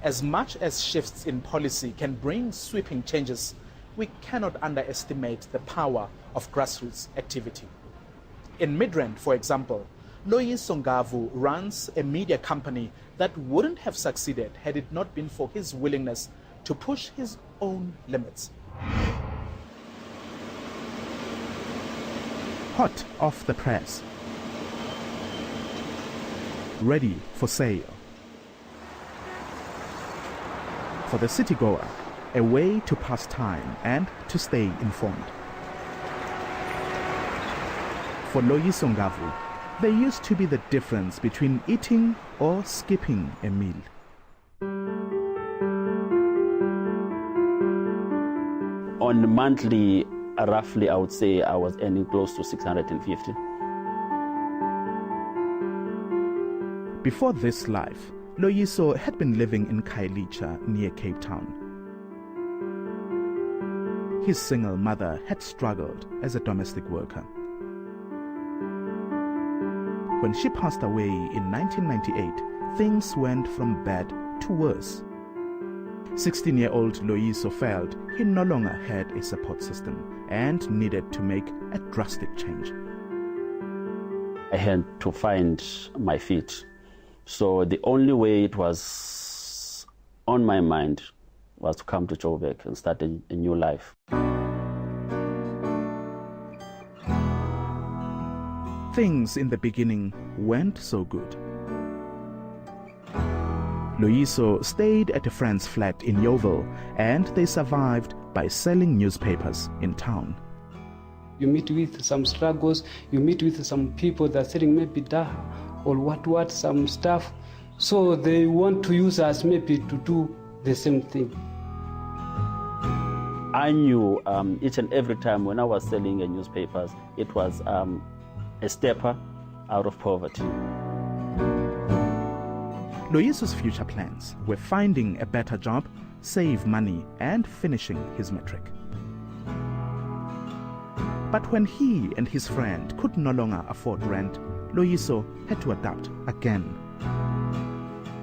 As much as shifts in policy can bring sweeping changes, we cannot underestimate the power of grassroots activity. In Midrand, for example, Loyiso Ngavu runs a media company that wouldn't have succeeded had it not been for his willingness to push his own limits. Hot off the press. Ready for sale. For the citygoer, a way to pass time and to stay informed. For Loyiso Ngavu, there used to be the difference between eating or skipping a meal. On monthly, roughly, I would say I was earning close to 650. Before this life, Loyiso had been living in Khayelitsha near Cape Town. His single mother had struggled as a domestic worker. When she passed away in 1998, things went from bad to worse. 16-year-old Loyiso felt he no longer had a support system and needed to make a drastic change. I had to find my feet. So the only way it was on my mind was to come to Joburg and start a new life. Things in the beginning weren't so good. Loyiso stayed at a friend's flat in Yeoville, and they survived by selling newspapers in town. You meet with some struggles, you meet with some people that are selling maybe daha or some stuff. So they want to use us maybe to do the same thing. I knew each and every time when I was selling newspapers, it was a stepper out of poverty. Loyiso's future plans were finding a better job, save money, and finishing his matric. But when he and his friend could no longer afford rent, Loyiso had to adapt again.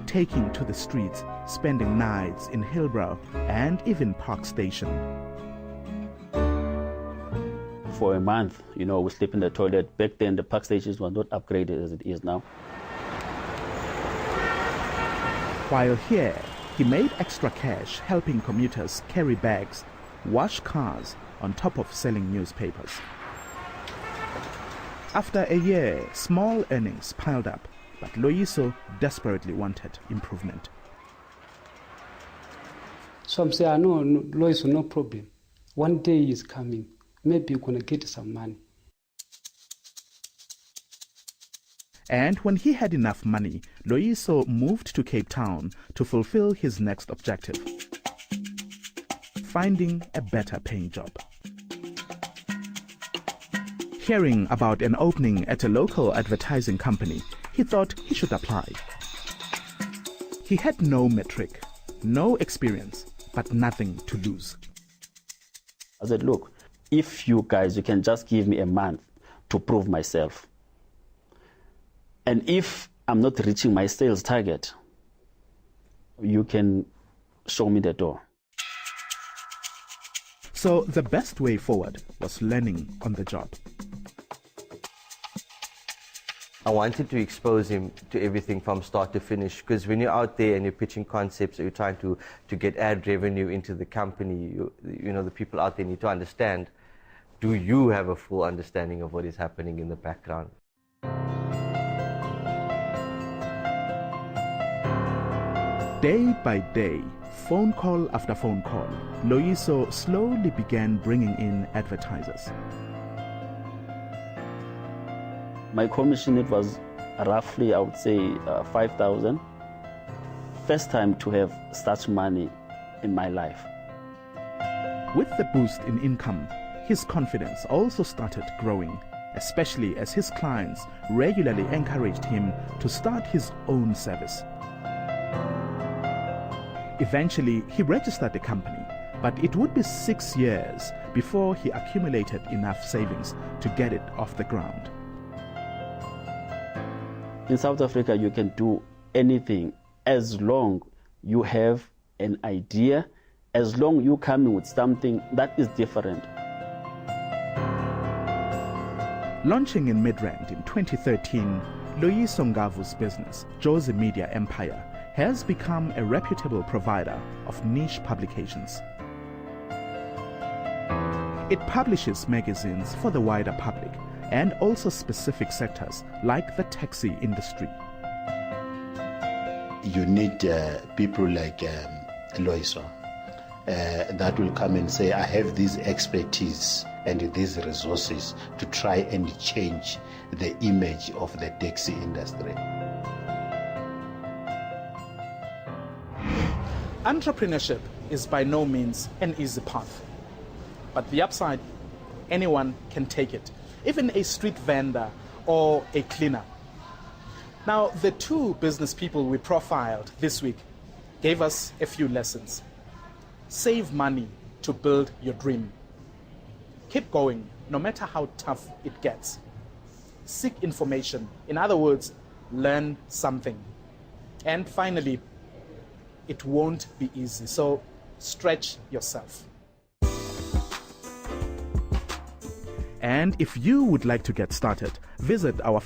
Taking to the streets, spending nights in Hillbrow and even Park Station. For a month, we sleep in the toilet. Back then, the Park stations were not upgraded as it is now. While here, he made extra cash helping commuters carry bags, wash cars, on top of selling newspapers. After a year, small earnings piled up, but Loyiso desperately wanted improvement. So I'm saying, no, Loyiso, no problem. One day is coming. Maybe you're going to get some money. And when he had enough money, Loyiso moved to Cape Town to fulfill his next objective: finding a better paying job. Hearing about an opening at a local advertising company, he thought he should apply. He had no matric, no experience, but nothing to lose. I said, look, if you can just give me a month to prove myself. And if I'm not reaching my sales target, you can show me the door. So the best way forward was learning on the job. I wanted to expose him to everything from start to finish, because when you're out there and you're pitching concepts or you're trying to get ad revenue into the company, the people out there need to understand, do you have a full understanding of what is happening in the background? Day by day, phone call after phone call, Loyiso slowly began bringing in advertisers. My commission, it was roughly, I would say, 5,000. First time to have such money in my life. With the boost in income, his confidence also started growing, especially as his clients regularly encouraged him to start his own service. Eventually, he registered the company, but it would be 6 years before he accumulated enough savings to get it off the ground. In South Africa, you can do anything as long you have an idea, as long you come with something that is different. Launching in Midrand in 2013, Loyiso Ngavu's business, Jozi Media Empire, has become a reputable provider of niche publications. It publishes magazines for the wider public and also specific sectors like the taxi industry. You need people like Loyiso that will come and say, I have this expertise and these resources to try and change the image of the taxi industry. Entrepreneurship is by no means an easy path. But the upside, anyone can take it, even a street vendor or a cleaner. Now, the two business people we profiled this week gave us a few lessons. Save money to build your dream. Keep going, no matter how tough it gets. Seek information. In other words, learn something. And finally, it won't be easy, so stretch yourself. And if you would like to get started, visit our